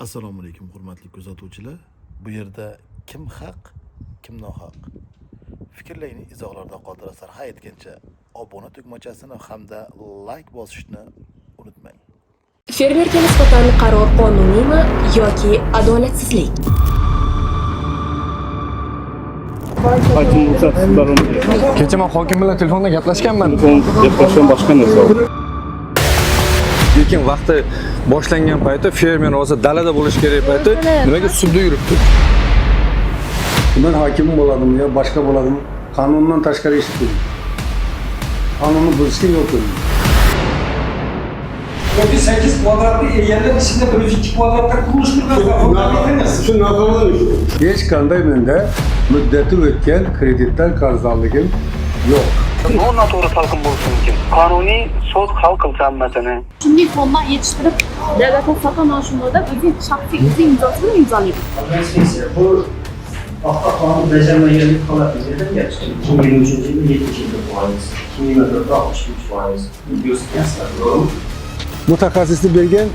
Assalomu alaykum hurmatli kuzatuvchilar. Bu yerda kim haq, kim nohaq? Fikrlaringni izohlarda qoldirasizlar. Ha aytgancha obuna tugmachasini hamda like bosishni unutmang. Fermerga nisbatan qaror qonuniymi yoki adolatsizlik? Kecha men hokim bilan telefonda gaplashganman. Gaplashgan boshqa narsa. Lekin vaqti boshlangan payti fermer o'zi dalada bo'lish kerak payti nimaga sudda yuribdi? Ben hakimim bo'ladim ya başka bo'ladim. Qonundan tashqari ish qildim. Qonunni buzishga yo'l qo'ydim. 8 kvadratli yerler içinde 102 kvadratta kuruluş kurulmuş. Şu naqalanış. Hech qanday menda muddati o'tgan kreditlar qarzdorligim yo'q. Noto'g'ri talqin bo'lishi mumkin. Qonuniy sud hal qilsa hammasini. Shunday fondan yetishtirib, davlatning sotib olishida o'zing shaxsiy imzosini imzolaydi. Bu hafta kanunu becermeyenlik holatinde mi yapacak? 2023 yılı 77 faiz, 2024'de 63 faiz. Biliyorsun yasalar, doğru mu? Mutaxassisni bergan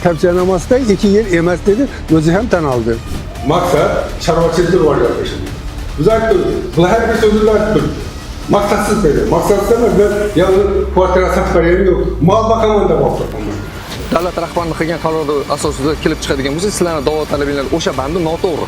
tavsiyanomasida 2 yil emas dedi, o'zi ham tan oldi. Maksat chorvachilikda rivojlantirish. Biz aytdik, bular har bir so'zlar aytdik. Maqsadsiz dedi. Maqsadsiz emas, biz yana kvartira sotib beraylik yo'q. Mol boqaman deb o'tiribman. Davlat rahbarining qilgan qarori asosida kelib chiqadigan bo'lsa, sizlarning da'vo talabinglar o'sha bandi noto'g'ri.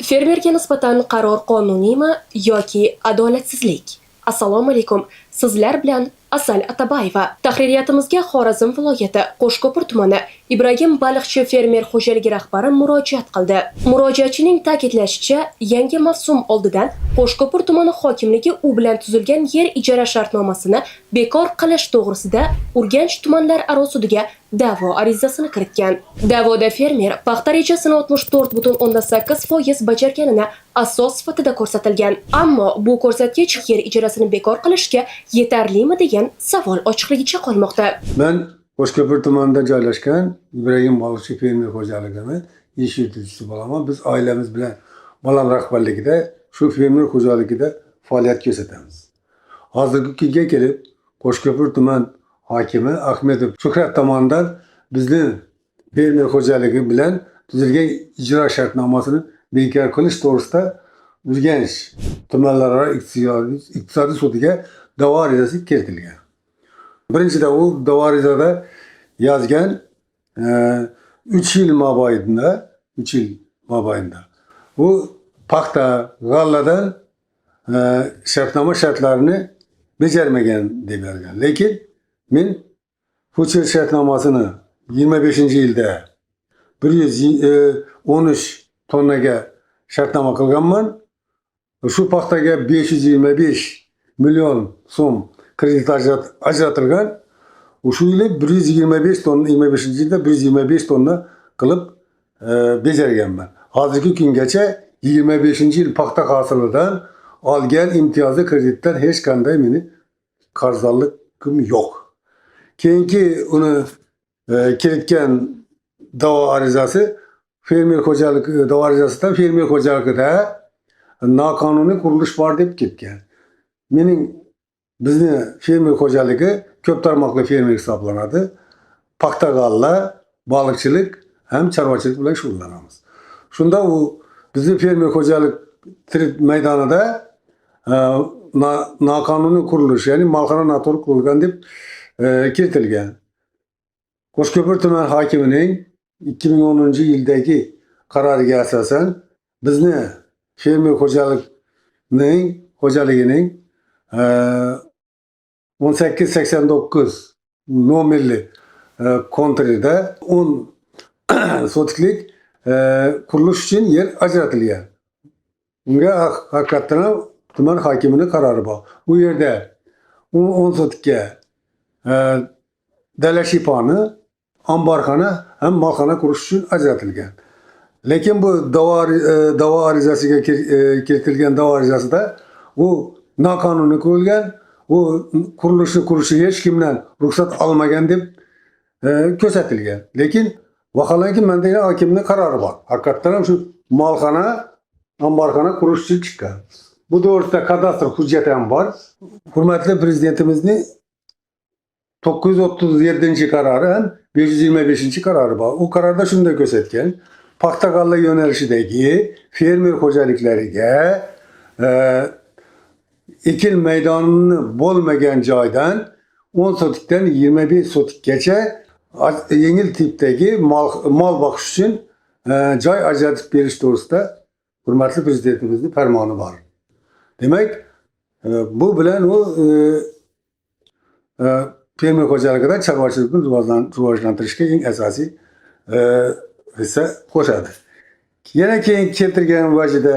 Fermerga nisbatan qaror qonuniymi yoki adolatsizlik? Assalomu alaykum. Sizlar bilan Asal Atabayeva. Tahririyatimizga Xorazm viloyati Qo'shko'pir tumani Ibragim Baliqchi fermer xo'jaligi rahbari murojaat qildi. Murojaatchining ta'kidlashicha, yangi mavsum oldidan Qo'shko'pir tumani hokimligi u bilan tuzilgan yer ijara shartnomasini bekor qilish to'g'risida Urganch tumanlararo sudiga da'vo arizasini kiritgan. Da'voda fermer paxta rejasini 64,8% bajarganini asos sifatida ko'rsatilgan. Ammo bu ko'rsatkich yer ijarasini bekor qilishga yetarlimi degan savol ochiqligicha qolmoqda. Men Qo'shko'pir tumanida joylashgan Ibragim Baliqchi fermer xo'jaligini ish yurituvchisi bo'laman. Biz oilamiz bilan bolam rahbarligida shu fermer xo'jaligida faoliyat ko'rsatamiz. Hozirgi kunga kelib Qo'shko'pir tuman hokimi Ahmedov Shuhrat tomonidan bizni fermer xo'jaligi bilan tuzilgan ijro shartnomasini bekor qilish to'g'risida Urganch tumanlararo iqtisodiy sudiga da'vo arizasi kiritilgan. Birinchidan u da'vo arizada yozgan 3 yil mobaynida u paxta g'alladan shartnoma shartlarini bajarmagan deb yozgan. Lekin men fuchs shartnomasini 25-yilda 113 tonnaga shartnoma qilganman. Shu paxtaga 525 million so'm kredit ajratilgan. Shu yili 125 tonna, 25-yilda 125 tonna qilib bajarganman. Hozirgi kungacha 25-yil paxta hosilidan olgan imtiyozli kreditdan hech qanday meni qarzdorligim yo'q. Keyingi uni kiritgan da'vo arizasi fermer xo'jaligi da'vo arizasidan fermer xo'jaligida noqonuniy qurilish bor deb ketgan. Bizni fermer xo'jaligi ko'p tarmoqli fermer hisoblanadi. Paxta g'alla, baliqchilik ham chorvachilik bilan shug'ullanamiz. Shunda u bizni fermer xo'jalik maydonida noqonuniy qurilish, ya'ni molxona noto'g'ri qurilgan deb kiritilgan. Qo'shko'pir tuman hokimining 2010-yildagi qaroriga asosan bizni fermer xo'jaligining 1889 nomerli kontrida 10 sotiklik qurilish uchun yer ajratilgan. Unga haqiqatan tuman hokimining qarori bor. U yerda 10 sotikka dala shiponi, omborxona ham molxona qurish uchun ajratilgan. Lekin bu da'vo arizasiga kiritilgan da'vo arizasida u noqonuniy qurilgan, u qurilishni qurishiga hech kimdan ruxsat olmagan deb ko'rsatilgan. Lekin Vaholanki menda yana hokimning qarori bor. Haqiqatdan ham shu molxona, ambarxona qurish uchun chiqqan. Bu to'g'risida kadastr hujjati ham bor. Hurmatli prezidentimizning 937-qarori ham 525-qarori bor. U qarorda shunday ko'rsatgan: paxta-g'alla yo'nalishidagi fermer xo'jaliklariga ekin maydoni bo'lmagan joydan 10 sotikdan 25 sotikgacha yengil tipdagi mol boqish uchun joy ajratib berish to'g'risida hurmatli prezidentimizning farmoni bor. Demak, bu bilan u fermer xo'jaligida chorvachilikni rivojlantirishga eng asosiy hissa qo'shadi. Yana keyin keltirgan vajida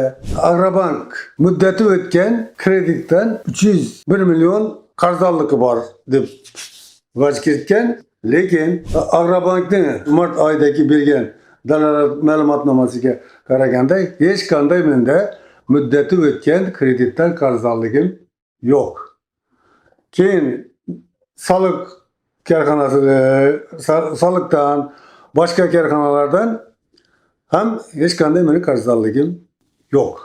Agrobank muddati o'tgan kreditdan 301 million qarzdorligi bor deb vaj kiritgan, lekin Agrobankning mart oyidagi bergan dalolat ma'lumotnomasiga qaraganda hech qanday menda muddati o'tgan kreditdan qarzdorligim yo'q. Keyin soliq korxonasi, soliqdan, boshqa korxonalardan ham hech qanday meni qarzdorligim yo'q.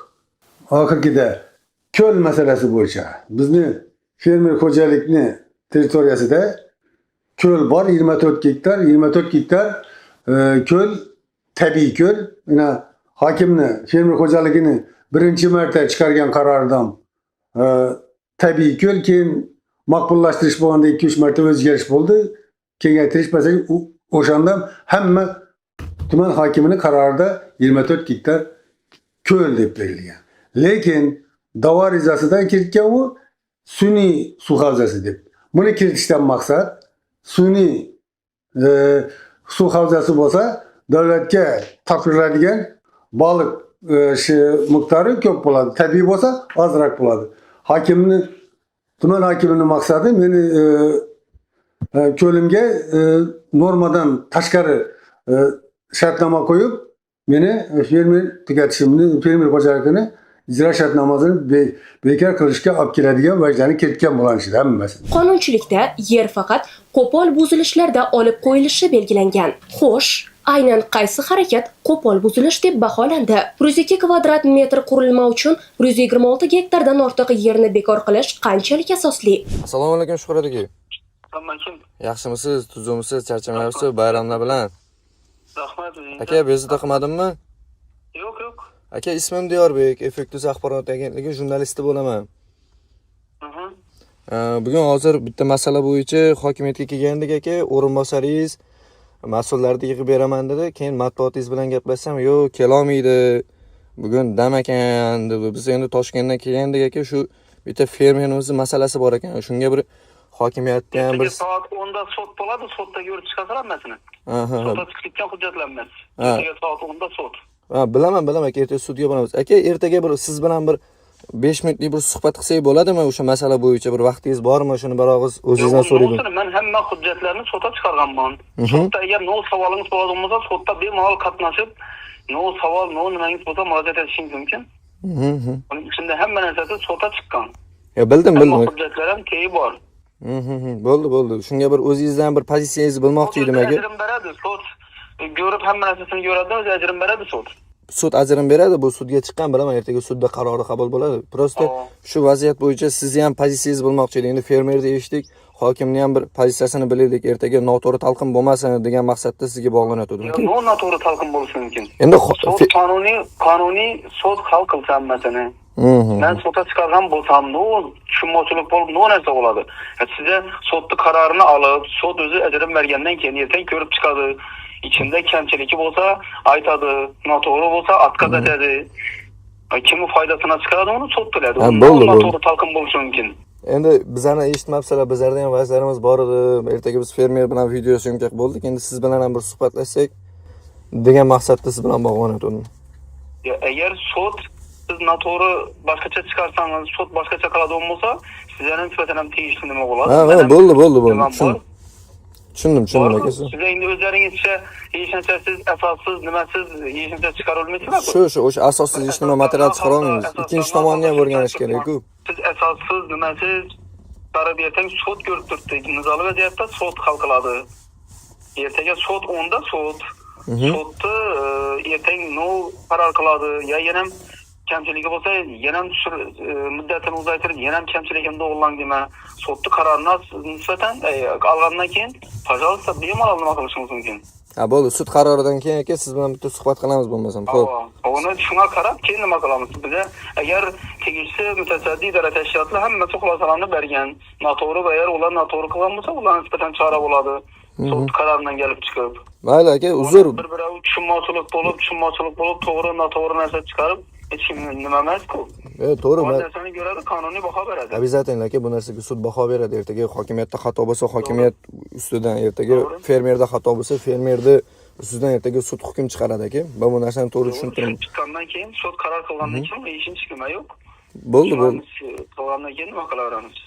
Oxirgida ko'l masalasi bo'yicha bizni fermer xo'jalikni territoriyasida ko'l bor, 24 gektar. 24 gektar ko'l, tabiiy ko'l. Mana hokimni fermer xo'jaligini birinchi marta chiqargan qaroridan tabiiy ko'l, keyin maqbullashtirish bo'lganda 2-3 marta o'zgarish bo'ldi. Kengaytirish masalan o'shanda hamma tuman hokimining qarorida 24 gektar ko'l deb berilgan. Lekin da'vo arizasidan kiritgan u sun'iy suv havzasi deb. Buni kiritishdan maqsad sun'iy suv havzasi bo'lsa, davlatga topshiriladigan baliq miqdori ko'p bo'ladi. Tabiiy bo'lsa, ozroq bo'ladi. Tuman hokimining maqsadi meni ko'limga normadan tashqari shartnoma qo'yib, meni fermer tugatishimni, fermer xo'jaligini ijro shartnomasini bekor qilishga olib keladigan vajlarni kiritgan bo'lanishi hammasi. Qonunchilikda yer faqat qo'pol buzilishlarda olib qo'yilishi belgilangan. Xo'sh, aynan qaysi harakat qo'pol buzilish deb baholandi? 102 kvadrat metr qurilma uchun 126 gektardan ortiq yerni bekor qilish qanchalik asosli? Assalomu alaykum Shuhrat aka. Assalomu Yaxshimisiz, tuzumisiz, charchamayapsiz bayramlar bilan? Rahmat. Aka, bezovta qilmadimmi? Yo'q. Aka, ismim Diyorbek, Effektus axborot agentligi jurnalisti bo'laman. Bugun hozir bitta masala bo'yicha hokimiyatga kelgandik aka, o'rinbosaringiz mas'ullarni yig'ib beraman dedi. Keyin matbuotingiz bilan gaplashsam, yo'q, kela olmaydi. Bugun dam ekan dedi. Biz endi Toshkentdan kelgandik aka, shu bitta fermerimiz masalasi bor ekan. Shunga bir hokimiyatda ham bir soat 10da sud bo'ladi, sudda ko'rib chiqasalar hammasini. Sudda chiqgan hujjatlanmas. Soat 10da sud. Bilaman aka, ertaga sudga boramiz. Aka, ertaga bir siz bilan bir 5 minutlik bir suhbat qilsak bo'ladimi o'sha masala bo'yicha? Bir vaqtingiz bormi? Shuni bir og'iz o'zingizdan so'rayman. Men hamma hujjatlarni sudda chiqarganman. Sudda agar no savolingiz bo'lsa, sudda bemalol qatnashib, no savol, no nimangiz bo'lsa murojaat etishingiz mumkin. Buning ichida hamma narsasi sudda chiqqan. Bildim. Hujjatlar ham keyi bor. Bo'ldi. Shunga bir o'zingizdan bir pozitsiyangizni bilmoqchi edim aka. Ajrim beradi sud. Ko'rib hamma narsasini ko'radi, o'zi ajrim beradi sud. Sud ajrim beradi, bu sudga chiqqan bilaman, ertaga sudda qarori qabul bo'ladi. Prosta shu vaziyat bo'yicha sizni ham pozitsiyangizni bilmoqchi edim. Endi fermerni eshitdik, hokimning ham bir pozitsiyasini bilaylik, ertaga noto'g'ri talqin bo'lmasin degan maqsadda sizga bog'lanayotgandim. Noto'g'ri talqin bo'lishi mumkin. Endi qonuniy sud hal qilsa hammasini. Men sudga chiqargan bo'lsam, tushunmovchilik bo'lib, narsa bo'ladi. Sizga sudning qarorini olib, sud o'zi ajrim bergandan keyin ertaga ko'rib chiqadi. İçinde kamchiligi bo'lsa aytadi, noto'g'ri bo'lsa atqaz etadi. Kimni foydasına chiqadi, uni sud qiladi. Noto'g'ri talqin bo'lishi mumkin. Endi bizlarni eshitmabsizlar, bizlarda ham vaziyatlarimiz bor edi. Ertaga biz fermer bilan video syomka bo'ldik. Endi siz bilan ham bir suhbatlashsak degan maqsadda siz bilan bog'lanayotgandim. Agar sud siz noto'g'ri boshqacha chiqarsangiz, sud boshqacha qiladigan bo'lsa, sizlarning nisbatan ham tegishli nima bo'ladi? Bo'ldi. Tushundim aka. Siz endi o'zlaringizcha hech narsa siz asossiz, nimasiz hech narsa chiqara olmaysizlar. O'sha asossiz hech nima material chiqara olmaymiz. Ikkinchi tomonni ham o'rganish kerak-ku. Siz asossiz, nimasiz qarab yeting, sud ko'rib turibdi. Nizoli vaziyatda sud hal qiladi. Ertaga sud 10da sud. Sotda ertang no qaror qiladi, ya yana kamchiligi bo'lsa, yana muddatini uzaytirib, yana kamchiligim doğulan dema, sotda qarorni nisbatan algandan keyin, pожалуйста, bemalol nima qilishingiz mumkin. Ha, bo'ldi, sud qaroridan keyin aka siz bilan bitta suhbat qilamiz bo'lmasam. Xo'p. Uni shunga qarab keyin nima qilamiz? Biza agar tegishli mutasaddi idora tashkilotlar hammasi xulosalarni bergan, noto'g'ri va agar ular noto'g'ri qilgan bo'lsa, ularga nisbatan chora bo'ladi. Sud qaroridan kelib chiqib. Mayli aka, uzr. Bir-biri tushunmovchilik bo'lib, to'g'ri, noto'g'ri narsa chiqarib, hech kim nima emas-ku. To'g'ri. Bu narsani ko'radi, qonuniy baho beradi. Обязательно aka, bu narsaga sud baho beradi. Ertaga hokimiyatda xato bo'lsa, hokimiyat ustidan, ertaga fermerda xato bo'lsa, fermerda ustidan ertaga sud hukm chiqaradi aka. Ben bu narsani to'g'ri tushuntiraman. Chiqqandan keyin, sud qaror qilgandan keyin ishimiz nima yo'q. Bo'ldi. Qilgandan keyin nima qilaveramiz?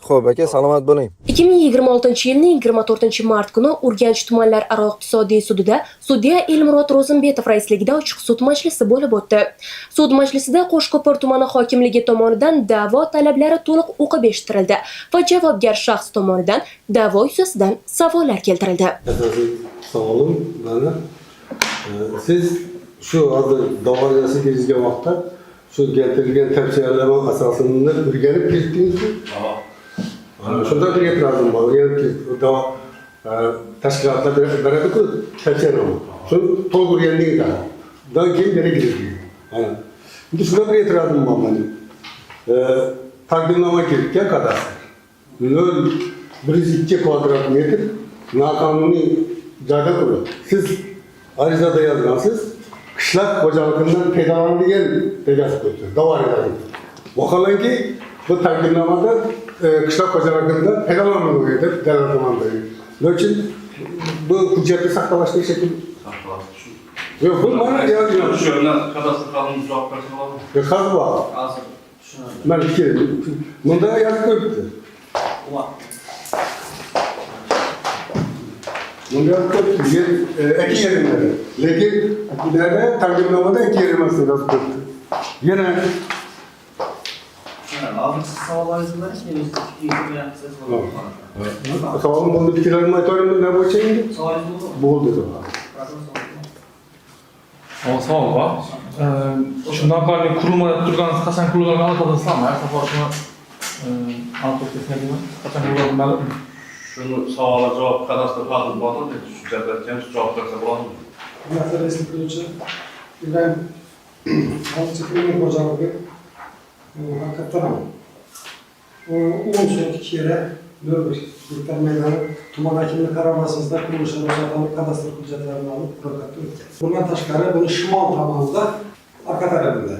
Xo'p aka, salomat bo'ling. 2026-yilning 24 mart kuni Urganch tumanlararo iqtisodiy sudida sudya Elmurod Ro'zimbetov raisligida ochiq sud majlisi bo'lib o'tdi. Sud majlisida Qo'shko'pir tumani hokimligi tomonidan da'vo talablari to'liq o'qib eshittirildi va javobgar shaxs tomonidan da'vo yuzasidan savollar keltirildi. Savolim mana siz shu hozir davolashga kirgan vaqtda shu keltirilgan tavsiyalarga asosan o'rganib ketdingizmi? Shunda bir e'tirozim bor. Tashkilotlar beradi-ku tavsiyalarni. Shuni to'liq o'rgandingizlar. Dan keyin beri kirdik. Endi shunda bir e'tirozim bor mening. Taqdimnoma ketgan kadastr. 0,102 kvadrat metr noqonuniy joyda turadi. Siz arizada yozgansiz, qishloq xo'jaligidan foydalanadigan tegasi qo'yibsiz, da'vogaringiz. Vaholanki bu taqdimnomada qishloq xo'jaligidan foydalanmaydi deb dalolatnoma lekin bu hujjatni saqlashga shekil yo'q, bu mana yozgan. Shu bilan kadastr qonuni javob bersa bo'ladimi? Yo'q, hozir bor. Hozir tushunarli. Mana kerak. Bunda yozib qo'yibdi. Bunda yer iki yerinde. Lekin nerede taqdimnomada iki yer emas deb yozib qo'yibdi. Yana Siz savollaringizni bering, savolim bo'ldi, fikrlarimni aytaverimmi, nima bo'yicha endi? savolingiz Bo'ldi. Savol bor. Shundan qolgan qurilmalar turgan qachon qurilganini aniqlasizlarmi? Safar shuni aniqlashga qachon qurilgan ma'lummi? Shuni savolga javob kadastr hozir bormi deb hujjatlarga javob bersa bo'ladimi? Masalasi bo'yicha İbrahim Halçıklı'nın hocalığı hakikaten 10 so'tlik yere 4 hektar meydanı tuman hakimlik kararnamesinde kuruluşa başlatıp kadastr hüccetlerini alıp prokatı ötken. Bundan tashqari bunu şimal tamamında arka tarafında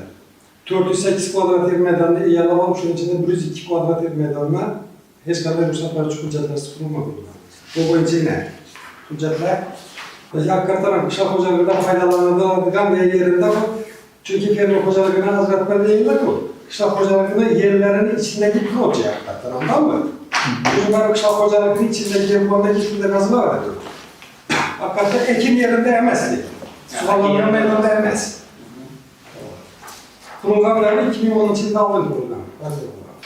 408 kvadrat yer meydanını eyalamak şunun içinde 102 kvadrat yer meydanına hiç kadar ruhsat verici hüccetler kurulmadı. Bu boyunca yine hüccetler hakikaten kışlak hocalıktan faydalanılan yerinde bu. Çünkü fermer hocalıkına hazretler değiller bu. Kışlak hocalıkının yerlerinin içindeki bir hoca hakikaten, anladın mı? Bunlar kışlak hocalıkının içindeki yerlerinde gittiğinde kazılar var. Hakikaten ekim yerinde emezdi. Suvarlanma meydanda emez. Kurulganlarını 2010 yılında alın kurulgan.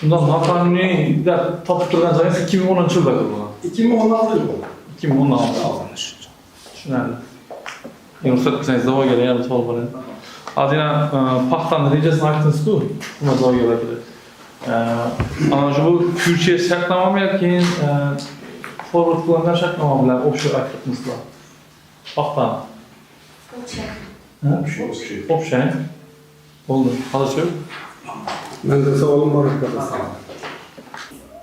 Bundan noqonuniy topib turgan joyingiz 2010 yilda qurilgan. 2016 yılı. 2016. Tushunarli. Ruxsat qilsangiz da'vogar yana savol bor edi. Hozir paxtani rejasini aytdingiz-ku, buni da'vogarlar. Ana shu bu future shartnomami yoki forward qilingan shartnoma bilan o'xshab aytdingizlar. Paxtani. O'xshang. Bo'ldi. Hozircha Mende savolim var arkadaşlar.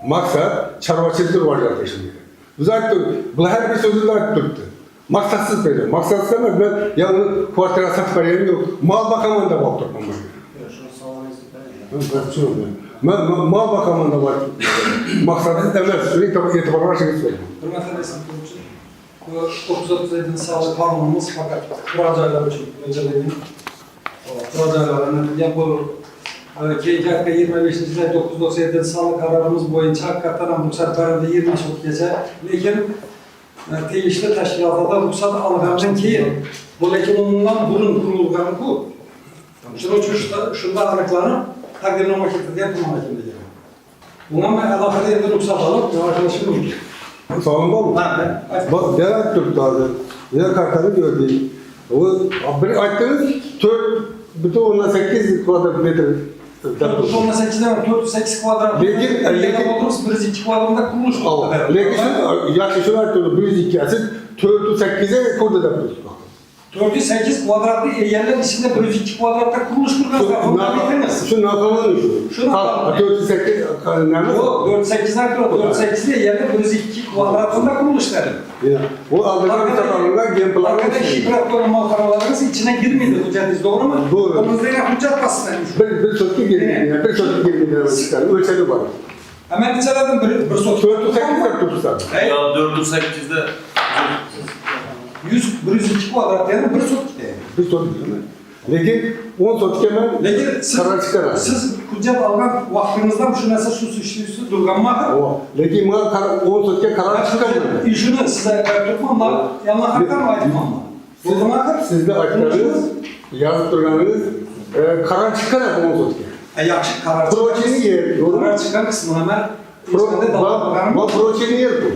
Maksat çarvaçılık rivojlantirish kerak. Biz aytdik, bular har bir so'zini aytib turibdi. Maqsadsiz berdi. Maqsadsiz emas, men yana kvartira sotib berganim yo'q. Mol boqaman deb olib turibman. Shu savolingizni bering. Men mol boqaman deb olib turibman. Maqsadsiz emas, shuni e'tibor berishingizni so'rayman. Bir meselesi için bu 937 sağlık kanunumuz fakat kuracaylar için öncelikle kuracaylarını yapılır. Keyifli 25. 997 sağlık kararımız boyunca hakikaten ruhsat kararında 20 çok gece. Lakin tegishli tashkilotlarda ruxsat olgandan keyin bu lekin undan burun qurilgan bu. Shuning uchun shunda aniqlanib taqdimnoma keltirgan tuman hokimligi. Bundan alohida endi ruxsat olib yavaşlashim mumkin. Savolim bormi? Ha, Bak, demek turibdi hozir. Yer kartani gördük. O bir aytdınız 4,8 kvadrat metr. 4,8'den 408 kvadrat. Lekin- oturuz 102 kvadratda kuruluş oldu. Lekin yaxshi shuni aytdim 102 siz 408'e ko'rdi deb turibsiz. 408 kvadratlı yerler içinde 102 kvadratda kuruluş kurgan. Ondan bitiniz. Şu nakalın şu. Şu nakalın. 408 nemi? O 408'den sonra 408'de yerler 102 kvadratında kuruluşları. O aldırgan sakalından gen planı. Arkada hidratların malkaralarınız içine girmedi hüccetiz, doğru mu? Doğru. Onunuzda yine hüccet basınaymış. Bir sotki girmedi. Bir sotki girmedi. çıkardı. Ölçeli var. Hemen içeriden bir sot. 408 deb turibsiz. Ya 408'de 102 kvadrat yani bir sot gitti. Bir sotki değil mi? Lekin 10 sotki hemen Lekin karar çıkaradi. siz hüccet algan vaqtingizda shu narsa shu ishni durganmaqi? Lekin buna 10 sotki karar çıkarmadı. İşini size tutmamlar, yanına hakkar mı aytmamlar? Durganmaqi? Sizde aytganınız, yazıp durganınız karar çıkaradi 10 sotki. Yaxshi karar Procheni yer, doğru mu? karar çıkan kısmını hemen içinde davam Bu procheni yer bu.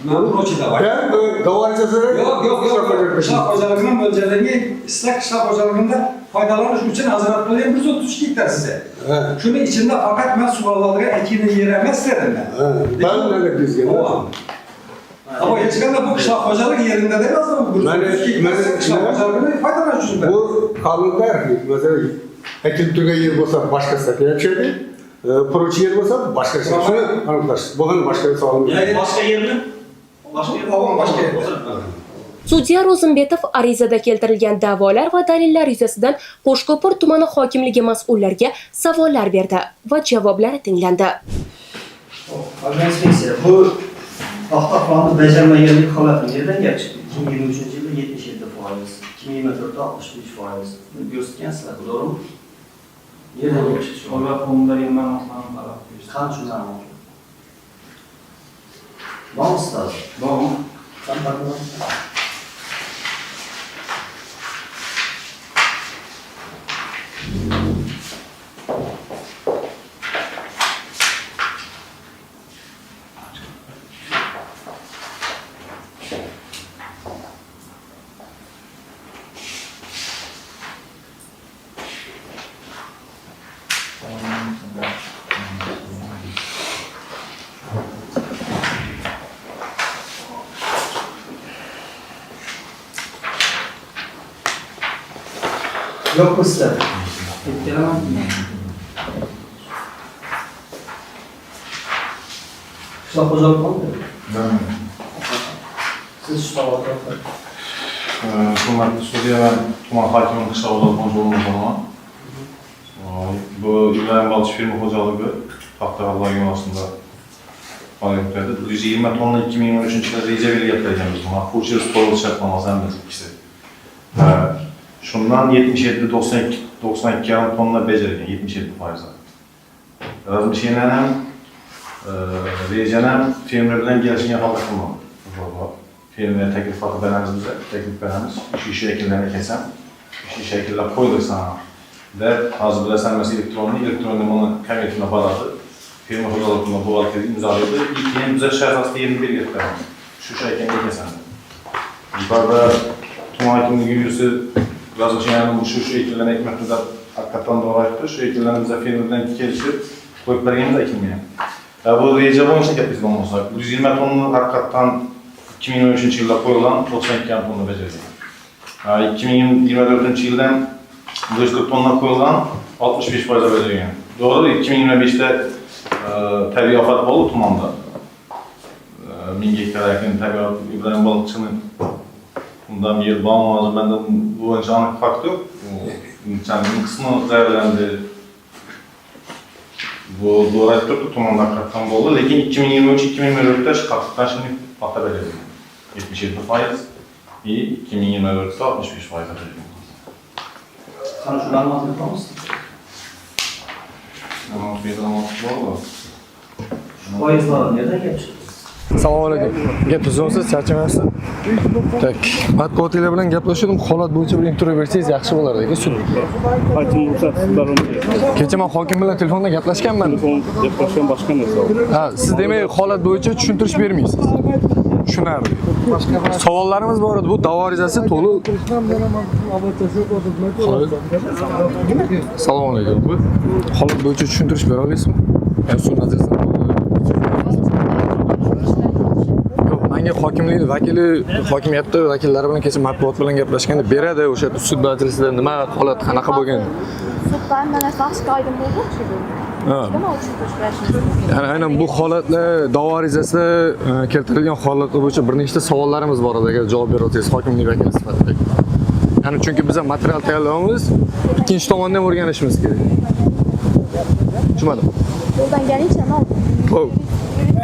Ben prochede var. Ben davarcası Yok. Şah hocalarının bölgelerini istek şah hocalarında faydalanış için hazırlatmalıyım. 132 hektar size. Şunu içinde fakat ben suvarladığım ekini yeremez dedim ben. Ben ne diyeceğim? Ama geçen bu şah hocalık yerinde değil aslında bu. 132 hektar şah hocalarını faydalanış için ben. Bu kanunda mesela ekin türge yer olsa başkası da yapışırdı. Prochi yer olsa başkası. Şunu anlatır. Bugün başka sağlam. Başka yer mi? Başka yer. Sudya Ro'zimbetov arizada keltirilgan da'volar va dalillar yuzasidan Qo'shko'pir tumani hokimligi mas'ullariga savollar berdi va javoblari tinglandi. Inspeksiya bu paxta planı becermeyenlik holatı nereden geldi? 2023 yılda 77%, 2024'de 63%. Göstergensizler, bu doğru mu? Nereden geldi? Onlar konuda yeniden atlanıp taraf Kaç şundan oldu? Bağımsız lazım. Doğru. Sen bakın. Yok mu size? Gelemem. Şurada hocalık var mı? Siz şu tavada hükümetli Suriye ve tuman hakimin kışa olarak konuşulmuş olma. Bu İbrahim Balçı firma hocalığı Tahtakallar Yunası'nda faaliyet verdi. 120 tonla 2023 yılında Receveli yapacağımız buna. Furçeri spor şartlaması hem de ikisi. Şundan 77-92 yarım tonla becerirken 77 faiza. Biraz bir şeyle hem Recenem firmalardan gelişini yapalım. Firmaya teklif atıp vereniz bize, teklif vereniz. İşi şekillerine kesem, işi şekiller koyduk sana. Der, az biləsən məsəl elektronda onun komitetinə bağladı. Firma hocalıqında bu vaxtı imzaladı. İlk bizə şərt aslı 21 getdirəm. Şu şəkildə keçəndə. Yukarıda Tuma Hakimliği yüzü biraz şeylərin bu şu şekillərin ekməkdə hakikaten doğru ayıqdır. Şu şekillərin bizə firmadan gelişib koyup vergeniz ekilməyə. Bu reyce boyunca biz olmasa 120 tonlu hakikaten 2023 yılda koyulan 92 tonlu beceriyor. 2024 yıldan 140 tonla koyulan 65% beceriyor. Doğru değil. 2025'te tabii afat bol Tuman'da. 1000 hektar yakın tabii İbrahim Balıkçı'nın bundan bir yıl bağlamazı bende bu boyunca anlık fark yok. Kendinin kısmı değerlendi. Bu doğru ayıptırdı Tuman'da hakikaten boldu. Lakin 2023-2024'te çıkarttıktan şimdi tahta beceriyor. 77%. İyi. 2024'te 65% beceriyor. Sen şunu anlatır mısın? Faizler nereden geçti? Assalomu alaykum. Gap tuzimsiz, charchamaysiz? Tak. Matbuotlar bilan gaplashdim. Holat bo'yicha bir intervyu bersangiz yaxshi bo'lardi-ku, sud. Kecha men hokim bilan telefonda gaplashganman. Gaplashgan boshqa narsa. Ha, siz demak holat bo'yicha tushuntirish bermaysiz. tushunarli. Savollarimiz bor edi. Bu da'vo arizasi to'liq. Assalomu alaykum. Bu holat bo'yicha tushuntirish bera olasizmi? Sud nazarasidan menga hokimlik vakili, hokimiyatda vakillari bilan kecha matbuot bilan gaplashganda beradi o'sha sud majlisida nima holat qanaqa bo'lgan. Suddan mana yaxshi oydin bo'ldi shu. Yani aynan bu holatlar da'vo arizasida keltirilgan holatlar bo'yicha bir nechta savollarimiz bor edi agar javob bera olsangiz hokimlik vakili sifatida. Yani chunki biz ham material tayyorlayapmiz, ikkinchi tomondan ham o'rganishimiz kerak. Tushunmadim. Yo'ldan kelingcha nima?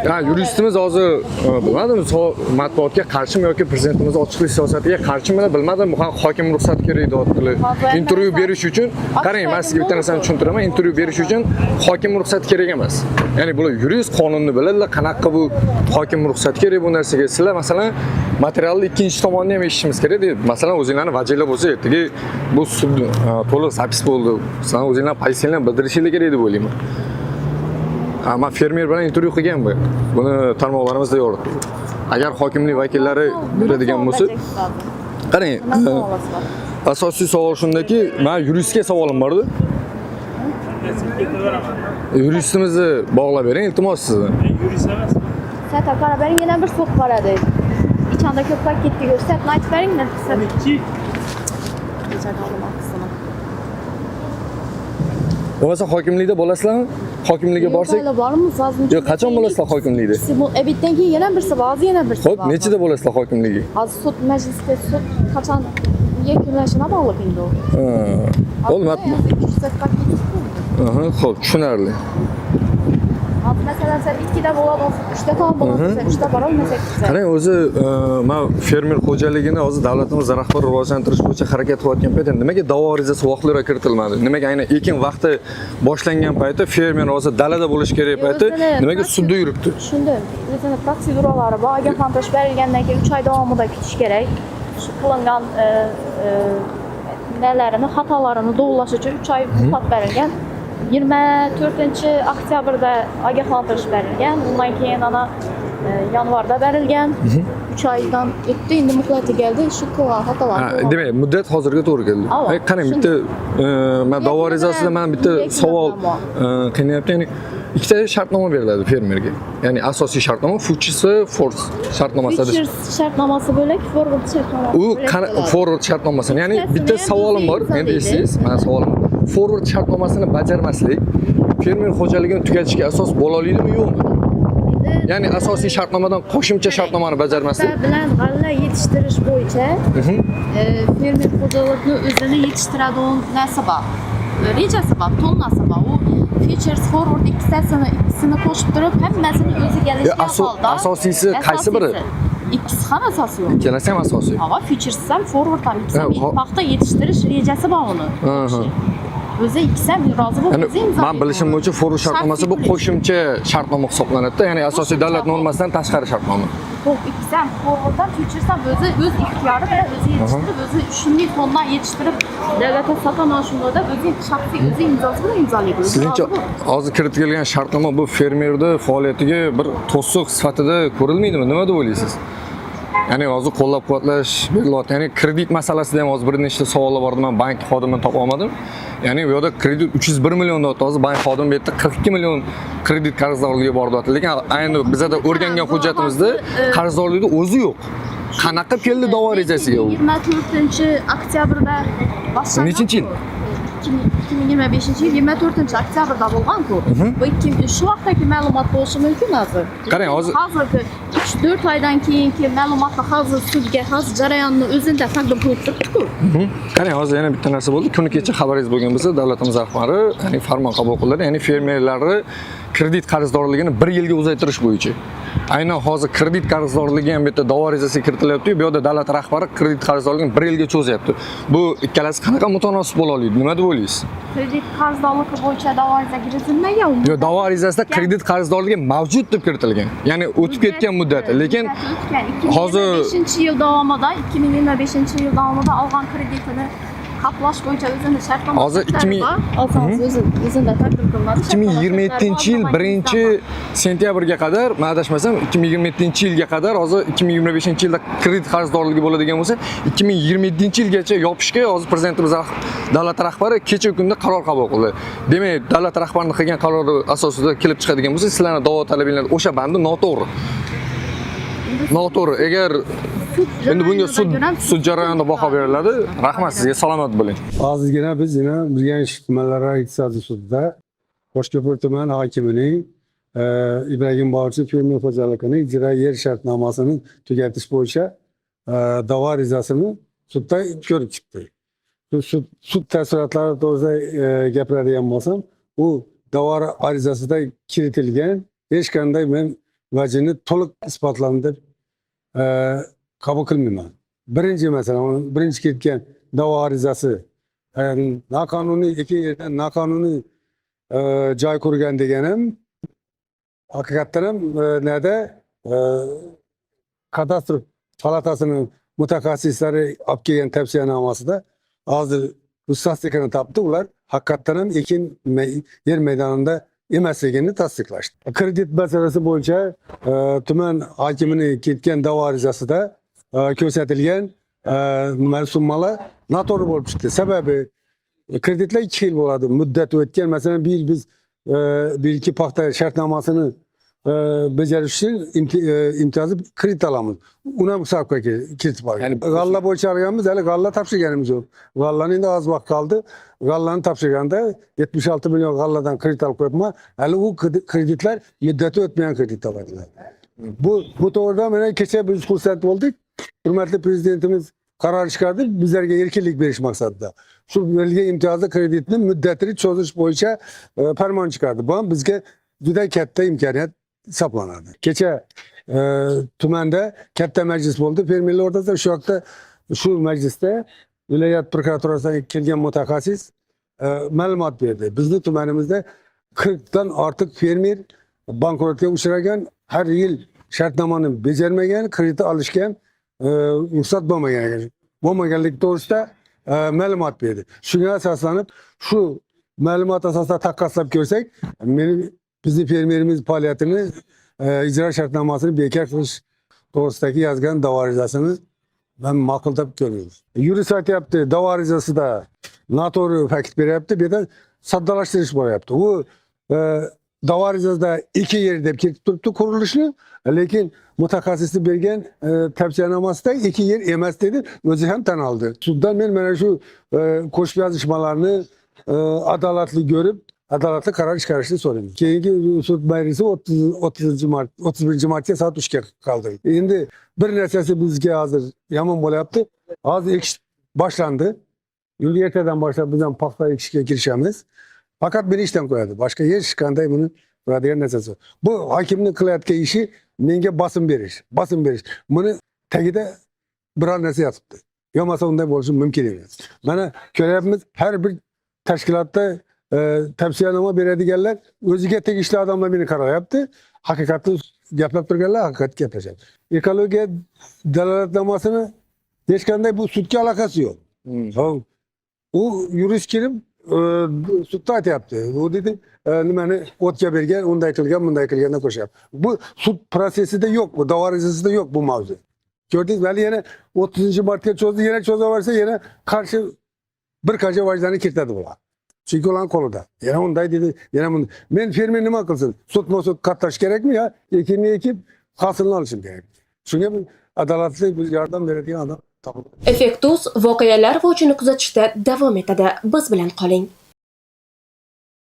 Ha, yuristimiz hozir bilmadim, matbuotga qarshimi yoki prezidentimiz ochiqlik siyosatiga qarshimi bilmadim. Hokim ruxsat kerak deyaptilar. Intervyu berish uchun, qarang, men sizga bitta narsani tushuntiraman. Intervyu berish uchun hokim ruxsat kerak emas. Ya'ni bular yurist, qonunni biladilar, qanaqa bu hokim ruxsat kerak bu narsaga. Sizlar masalan materialni ikkinchi tomondan ham eshitishimiz kerak deydi. Masalan, o'zinglarni vajinglar bo'lsa, ertaga bu sud to'liq zapis bo'ldi. Sizlar o'zinglar pozitsiyalarni bildirishinglar kerak deb o'ylayman. Men fermer bilan intervyu qilganman. Buni tarmoqlarimizda yoritdik. Agar hokimlik vakillari beradigan bo'lsa, qarang, asosiy savol shundaki, men yuristga savolim bor edi. Yuristimizni bog'lab bering, iltimos sizdan. Yurist emas. Sata qara bering, yana bir sud qaradi. İçanda ko'plab ketdi, ko'rsatma aytib bering, Bo'lmasa hokimlikda bo'lasizlarmi? Hokimlikka borsak? Bormiz hozir. Yo'q, qachon bo'lasizlar hokimlikda? Bu bitdan keyin yana birsi bor, yana birsi bor. Xo'p, nechida bo'lasizlar hokimlikka? Hozir sud majlisida sud qachon yakunlashini bog'liq endi u. Bo'lmadi. Xo'p, tushunarli. Hozir masalan sen 2da bo'ladi, 3da tam bo'ladi, 3da bora olmasak. Qarang, o'zi men fermer xo'jaligini hozir davlatimiz rahbari rivojlantirish bo'yicha harakat qilayotgan paytda nimaga da'vo arizasi vaqtliroq kiritilmadi? Nimaga aynan ekin vaqti boshlangan paytda fermer hozir dalada bo'lish kerak paytda nimaga sudda yuribdi? Tushundim. O'zini protseduralari bor, ogohlantirish berilgandan keyin 3 oy davomida kutish kerak. Shu qilingan nalarini, xatolarini to'g'rilash uchun 3 oy muhlat berilgan. 24-oktyabrda ogohlantirish berilgan. Undan keyin ana yanvarda berilgan. 3 oydan o'tdi, endi muhlati keldi. Shu qilgan xatolar. Demak, muddat hozirga to'g'ri keldi. Qarang, bitta men da'vo arizasida men bitta savol qilyapti. Ya'ni ikkita shartnoma beriladi fermerga. Ya'ni asosiy shartnoma futures va force shartnomasi. Futures shartnomasi bo'lak, forward shartnomasi. U forward shartnomasi. Ya'ni bitta savolim bor. Endi eshitsangiz, men savolim forward shartnomasini bajarmaslik fermer xo'jaligini tugatishga asos bo'la oladimi yo'qmi? Ya'ni asosiy shartnomadan qo'shimcha shartnomani bajarmaslik bilan g'alla yetishtirish bo'yicha fermer xo'jaligini o'zini yetishtiradigan narsa bor. Rejasi bor, tonnasi bor. U futures forward ikkisini qo'shib turib, hammasini o'zi kelishgan holda. Asosiysi qaysi biri? İkisi ham asosiy yo'q. Ikkalasi ham asosiy. Ava futures ham forward ham ikkisi paxta yetishtirish rejasi bor uni. O'zi ikkisi ham rozi bo'lib o'zi imzo. Men bilishim bo'yicha forward shartnomasi bu qo'shimcha shartnoma hisoblanadi. Ya'ni asosiy davlat normasidan tashqari shartnoma. Xo'p, ikkisi ham forward ham futures ham o'z ixtiyori bilan o'zi yetishtirib, o'zi shunday fondan yetishtirib, davlatga sotana shunday o'zi shaxsiy o'zi imzosi bilan imzolaydi. Sizningcha hozir kiritilgan shartnoma bu fermerning faoliyatiga bir to'siq sifatida ko'rilmaydimi? Nima deb o'ylaysiz? Ya'ni hozir qo'llab-quvvatlash berilyapti. Ya'ni kredit masalasida ham hozir bir nechta savollar bor edi. Men bank xodimini topa olmadim. Ya'ni bu yerda kredit 301 million deyapti. Hozir bank xodimi bu yerda 42 million kredit qarzdorligiga bor deyapti. Lekin ayni bizda o'rgangan hujjatimizda qarzdorlikning o'zi yo'q. Qanaqa keldi da'vo arizasiga u? 24-oktyabrda boshlangan. Nechinchi yil? 2025-yil 24-oktyabrda bo'lgan-ku. Bu shu vaqtdagi ma'lumot bo'lishi mumkin hozir. Qarang, hozirgi 3-4 oydan keyingi ma'lumotni hozir sudga hozir jarayonni o'zida taqdim qilib turibdi-ku. Qarang, hozir yana bitta narsa bo'ldi. Kuni kecha xabaringiz bo'lgan bo'lsa, davlatimiz rahbari, ya'ni farmon qabul qildi. Ya'ni fermerlarni kredit qarzdorligini 1 yilga uzaytirish bo'yicha. Aynan hozir kredit qarzdorligi ham bitta da'vo arizasiga kiritilyapti. Bu yerda davlat rahbari kredit qarzdorligini 1 yilga cho'zyapti. Bu ikkalasi qanaqa mutanosib bo'la oladi? Nima deb o'ylaysiz? Kredit qarzdorligi bo'yicha da'vo arizasiga kiritilmagan. Yo'q, da'vo arizasida kredit qarzdorligi mavjud deb kiritilgan. Ya'ni o'tib ketgan muddati, lekin hozir 2025-yil davomida 2025-yil davomida olgan kreditini qoplash bo'yicha o'zini shartnoma Hozir 2000 olsangiz o'zida taqdim qilinadi. 2027-yil 1-sentyabrga qadar, men adashmasam, 2027-yilga qadar, hozir 2025-yilda kredit qarzdorligi bo'ladigan bo'lsa, 2027-yilgacha yopishga hozir prezidentimiz davlat rahbari kecha kunda qaror qabul qildi. Demak, davlat rahbarining qilgan qarori asosida kelib chiqadigan bo'lsa, sizlarning da'vo talabinglar o'sha bandi noto'g'ri. Noto'g'ri. Agar endi bunga sud jarayonida baho beriladi. Rahmat sizga, salomat bo'ling. Hozirgina biz yana Urganch tumanlari iqtisodiy sudida Qo'shko'pir tuman hokimining Ibragim Boburchi fermer xo'jaligining ijro yer shartnomasini tugatish bo'yicha da'vo arizasini sudda ko'rib chiqdi. Sud tafsilotlari to'g'risida gapiradigan bo'lsam, u da'vo arizasida kiritilgan hech qanday men vajini to'liq isbotlandi deb qabul qilmayman. Birinchi masalan, birinchi ketgan da'vo arizasi noqonuniy ikki yerdan noqonuniy joy qurgan deganim haqiqatdan ham nada kadastr palatasining mutaxassislari olib kelgan tavsiyanomasida hozir ruxsatlikini topdi, ular haqiqatdan ham ekin yer maydonida emasligini tasdiqlashdi. Kredit masalasi bo'yicha tuman hokimining ketgan da'vo arizasida ko'rsatilgan summalar noto'g'ri bo'lib chiqdi. Sababi kreditlar 2 yil bo'ladi, muddat o'tgan. Masalan, bir yil biz bir ikki paxta shartnomasini bajarish uchun imtiyozli kredit olamiz. Uni ham hisobga kiritib olgan. Ya'ni g'alla bo'yicha olganmiz, hali g'alla topshirganimiz yo'q. G'allani endi oz vaqt qoldi. G'allani topshirganda 76 million g'alladan kredit olib qo'yibman. Hali u kreditlar muddati o'tmagan kredit oladilar. Bu to'g'rida mana kecha biz xursand bo'ldik. Hurmatli prezidentimiz qaror chiqardi bizlarga erkinlik berish maqsadida. Shu berilgan imtiyozli kreditni muddatini cho'zish bo'yicha farmon chiqardi. Bu ham bizga juda katta imkoniyat hisoblanadi. Kecha tumanda katta majlis bo'ldi fermerlar o'rtasida. Shu vaqtda shu majlisda viloyat prokuraturasidan kelgan mutaxassis ma'lumot berdi. Bizning tumanimizda 40 dan ortiq fermer bankrotga uchragan, har yil shartnomani bajarmagan, kredit olishga ruxsat bo'lmaganlik to'g'risida ma'lumot berdi. Shunga asoslanib, shu ma'lumot asosida taqqoslab ko'rsak, bizning fermerimiz faoliyatini ijro shartnomasini bekor qilish to'g'risidagi yozgan da'vo arizasini ben ma'qul deb ko'rmaymiz. Yurist aytyapti, da'vo arizasida noto'g'ri fakt beryapti, bu yerda soddalashtirish bo'lyapti. U da'vo arizasida 2 yer deb kelib turibdi qurilishni, lekin mutaxassislik bergan tavsiyanomasida 2 yer emas dedi, o'zi ham tan oldi. Suddan men mana shu qo'shib yozishmalarni adolatli ko'rib, adolatli qaror chiqarishni so'rayman. Keyingi sud majlisi 31 martga soat 3 ga qoldirildi. Endi bir narsasi bizga hozir yomon bo'lyapti. Hozir ekish boshlandi. Endi ertadan boshlab biz ham paxta ekishga kirishamiz. Faqat beni ishdan qo'yadi. Boshqa hech qanday buni qiladigan narsasi yo'q. Bu hokimning qilayotgan ishi menga bosim berish. Buni tagida biror narsa yotibdi. Yo'masa unday bo'lishi mumkin emas. Mana ko'ryapmiz, har bir tashkilotda tavsiyanoma beradiganlar o'ziga tegishli odamlar meni qarayapti. Haqiqatni gaplab turganlar haqiqat gaplashadi. Ekologiya dalolatnomasini hech qanday bu sudga aloqasi yo'q. U yurist kelib sudda aytyapti. U dedi, nimani o'tga bergan, unday qilgan, bunday qilganda qo'shyapti. Bu sud prosesida yo'q, bu da'vo arizasida yo'q bu mavzu. Ko'rdingiz, vali yana 30-martga cho'zdi, yana cho'zaversa yana qarshi bir qancha vajdani kiritadi bular. Chunki ularning qo'lida. Yana unday dedi, yana bunday. Men fermer nima qilsin? Sud qatnash kerakmi yo? Ekinni ekib, hosilni olishim kerak. Shunga adolatli yordam beradigan odam topildi. Effektus voqealar rivojini kuzatishda davom etadi. Biz bilan qoling.